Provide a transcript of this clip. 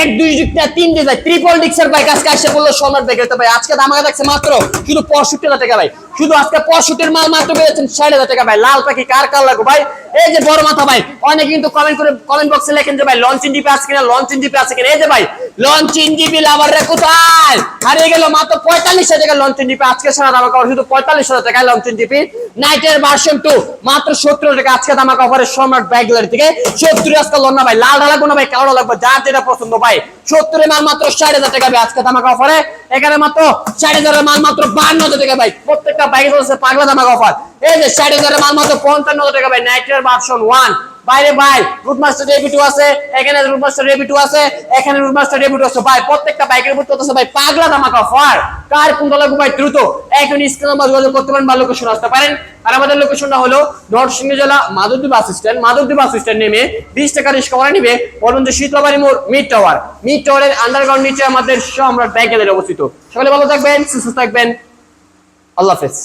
এক দুই যুক্তা তিন ডিজাইন ট্রিপল ডিক্সের বাইক আজকে আসে বললো সম্রাট বাইক ভাই আজকে দামাকা থাকছে মাত্র শুধু 65,000 টাকা ভাই শুধু আজকে 65 মাল মাত্র পেয়েছেন 60,000 টাকা ভাই লাল পাখি কার কার লাগবে ভাই এই যে বড় মাথা ভাই অনেকে কিন্তু কমেন্ট বক্সে লেখেন যে ভাই লঞ্চিং জিপি আছে কিনা লঞ্চিং জিপি আছে কিনা এই যে ভাই লঞ্চিং জিপি লাভার রে কোথায় হারিয়ে গেল মাত্র 45,000 টাকা লঞ্চিং জিপি আজকে সারা দামাকা শুধু 45,000 টাকা লঞ্চিং জিপি নাইটের ভার্সন 2 মাত্র 70 টাকা আজকে দামাকা অফারে সম্রাট বাইক গ্যালারি থেকে 70 আজকে লন না ভাই লাল লাগবে না ভাই কালো লাগবে যার যেটা পছন্দ ভাই 70 এর মাল মাত্র 60,000 টাকা ভাই আজকে দামাকা অফারে এখানে মাত্র 60,000 এর মাল মাত্র 52,000 টাকা ভাই প্রত্যেকটা বাইকে চলছে পাগলা দামাকা অফার এই যে 60,000 এর মাল মাত্র 55,000 টাকা ভাই নাইটের ভার্সন 1 বাইরে ভাই রুটমাস্টার রেবি2 আছে এখানে রুটমাস্টার রেবি2 আছে এখানে রুটমাস্টার রেবি2 আছে ভাই প্রত্যেকটা বাইকের উপর চলতেছে ভাই পাগলা দামাকা অফার কার কোনটা লাগবে ভাই দ্রুত এখন স্ক্রিন নাম্বার যোগাযোগ করতে পারেন বা লোকেশন আসতে পারেন আর আমাদের লোকেশনটা হলো নরসিংদী জেলা মাধবদী বাস স্ট্যান্ড নেমে 20 টাকা রিক্সা করে নিবে বলুন যে শীতলাবাড়ি মোড় মিড টাওয়ারের আন্ডারগ্রাউন্ড নিচে আমাদের সম্রাট বাইক গ্যালারি অবস্থিত সকলে ভালো থাকবেন সুস্থ থাকবেন আল্লাহ হাফেজ।